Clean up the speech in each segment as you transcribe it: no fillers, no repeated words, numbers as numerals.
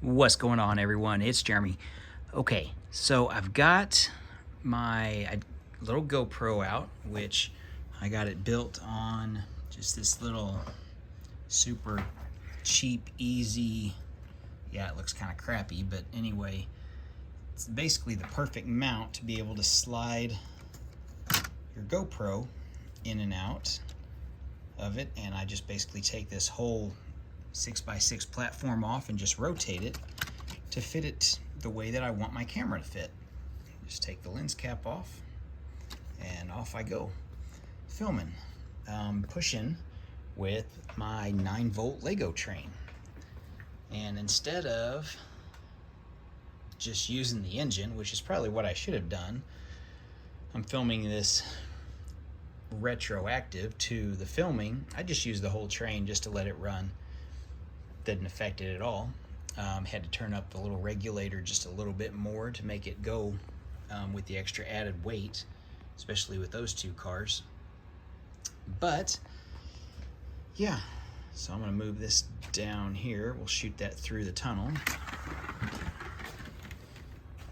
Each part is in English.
What's going on, everyone? It's Jeremy. Okay, so I've got my little GoPro out, which I got it built on just this little super cheap, easy, yeah, it looks kind of crappy, but anyway, it's basically the perfect mount to be able to slide your GoPro in and out of it. And I just basically take this whole 6x6 platform off and just rotate it to fit it the way that I want my camera to fit. Just take the lens cap off and off I go filming, pushing with my 9-volt Lego train. And instead of just using the engine, which is probably what I should have done, I'm filming this retroactive to the filming. I just used the whole train just to let it run. Didn't affect it at all. Had to turn up the little regulator just a little bit more to make it go with the extra added weight, especially with those two cars. But yeah, so I'm gonna move this down here. We'll shoot that through the tunnel.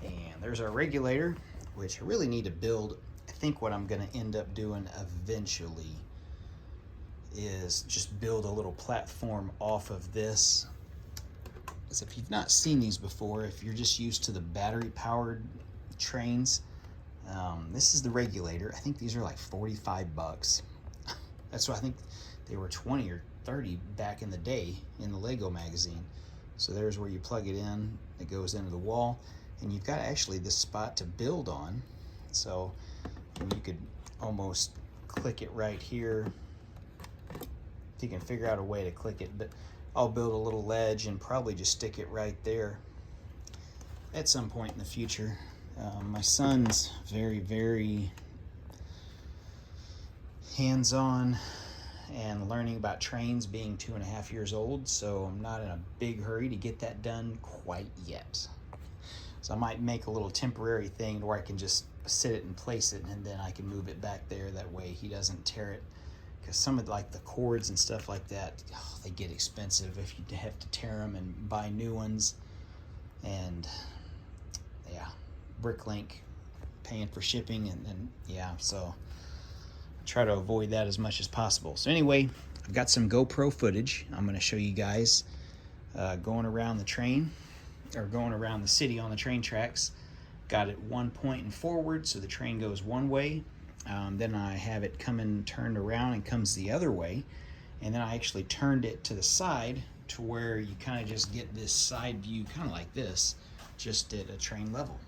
And there's our regulator, which I really need to build. I think what I'm gonna end up doing eventually is just build a little platform off of this. As if you've not seen these before, if you're just used to the battery powered trains, this is the regulator. I think these are like 45 bucks. That's what I think they were 20 or 30 back in the day in the Lego magazine. So there's where you plug it in, it goes into the wall, and you've got actually this spot to build on. So you could almost click it right here if you can figure out a way to click it, but I'll build a little ledge and probably just stick it right there at some point in the future. My son's very hands-on and learning about trains, being 2.5 years old, so I'm not in a big hurry to get that done quite yet. So I might make a little temporary thing where I can just sit it and place it, and then I can move it back there. That way he doesn't tear it. Because some of like the cords and stuff like that, they get expensive if you have to tear them and buy new ones. And yeah, Bricklink paying for shipping and yeah, so I try to avoid that as much as possible. So anyway, I've got some GoPro footage. I'm going to show you guys going around the train, or going around the city on the train tracks. Got it one pointing forward so the train goes one way. Then I have it coming turned around and comes the other way, and then I actually turned it to the side to where you kind of just get this side view, kind of like this, just at a train level,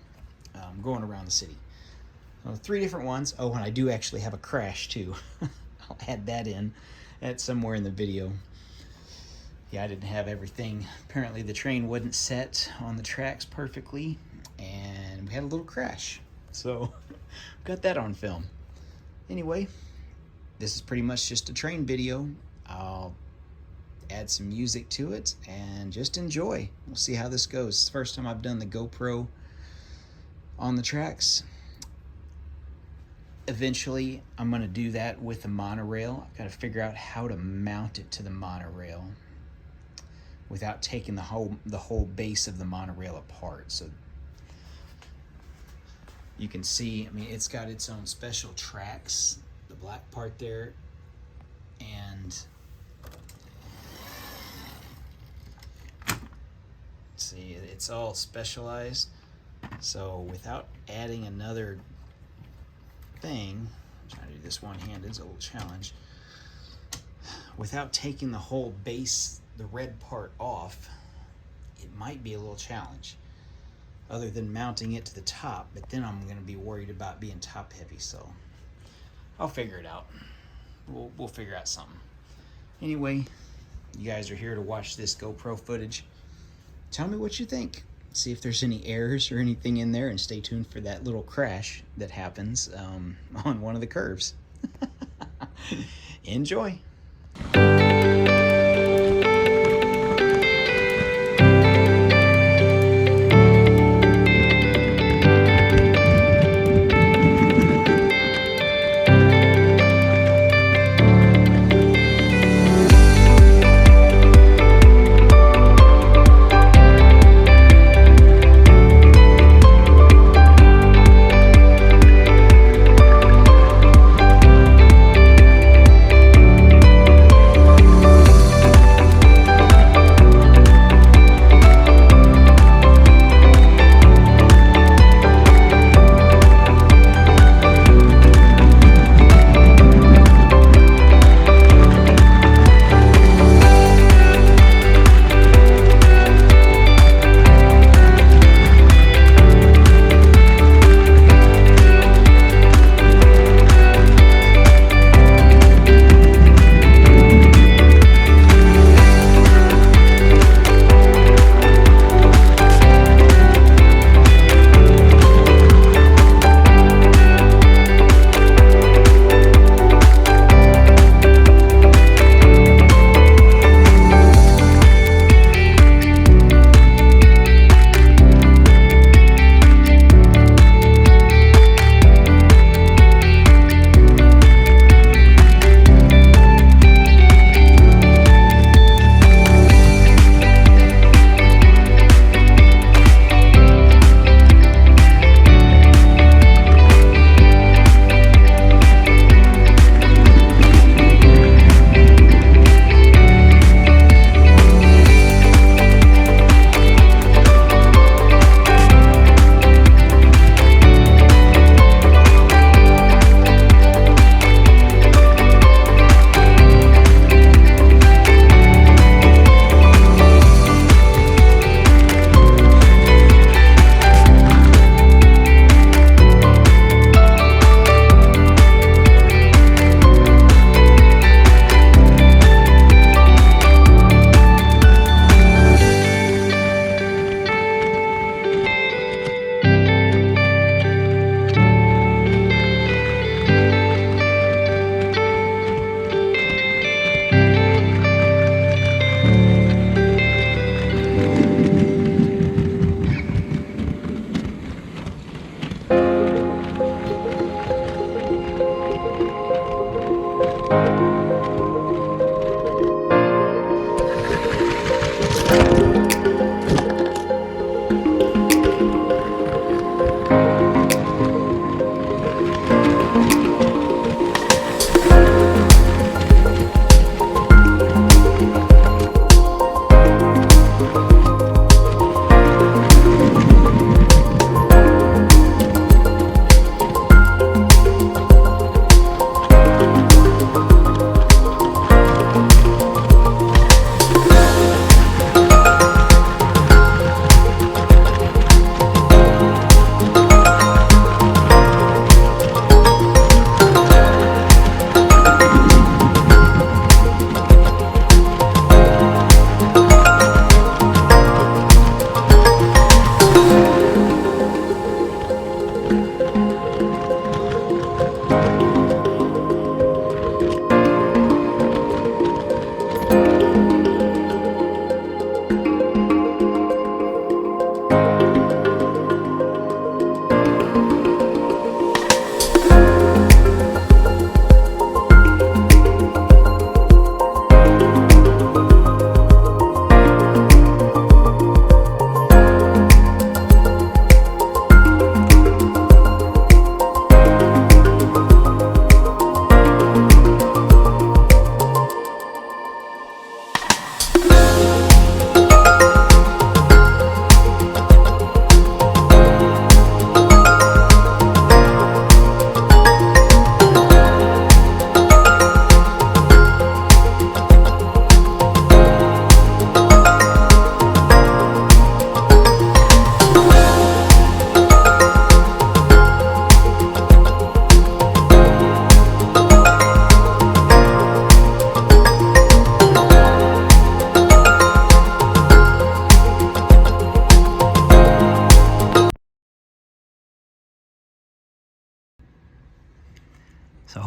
going around the city. So 3 different ones. Oh, and I do actually have a crash too. I'll add that in at somewhere in the video. Yeah, I didn't have everything. Apparently the train wouldn't set on the tracks perfectly, and we had a little crash. So got that on film. Anyway, this is pretty much just a train video. I'll add some music to it and just enjoy. We'll see how this goes. It's the first time I've done the GoPro on the tracks. Eventually, I'm going to do that with the monorail. I've got to figure out how to mount it to the monorail without taking the whole base of the monorail apart. So you can see, I mean, it's got its own special tracks, the black part there, and see, it's all specialized. So without adding another thing, I'm trying to do this one-handed, it's a little challenge. Without taking the whole base, the red part off, it might be a little challenge, other than mounting it to the top, but then I'm going to be worried about being top heavy, so I'll figure it out. We'll figure out something. Anyway, you guys are here to watch this GoPro footage. Tell me what you think. See if there's any errors or anything in there, and stay tuned for that little crash that happens on one of the curves. Enjoy.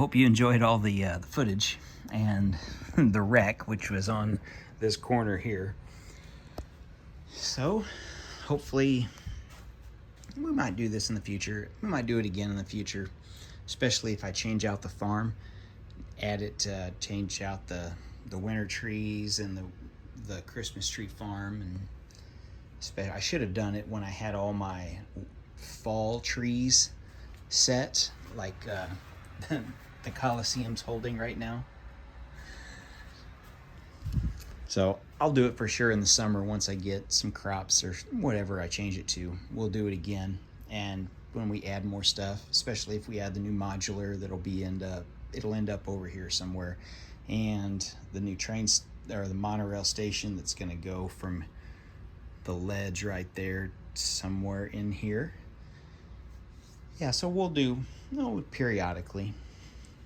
hope you enjoyed all the footage and the wreck, which was on this corner here. So hopefully we might do this in the future. We might do it again in the future, especially if I change out the farm, change out the winter trees and the Christmas tree farm. And I should have done it when I had all my fall trees set, like the Coliseum's holding right now. So I'll do it for sure in the summer once I get some crops or whatever I change it to. We'll do it again. And when we add more stuff, especially if we add the new modular, it'll end up over here somewhere. And the new trains, or the monorail station that's gonna go from the ledge right there somewhere in here. Yeah, so we'll do, periodically,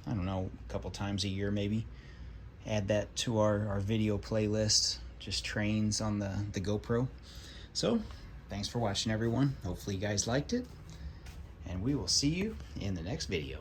I don't know, a couple times a year maybe, add that to our video playlist, just trains on the GoPro. So thanks for watching, everyone. Hopefully you guys liked it, and we will see you in the next video.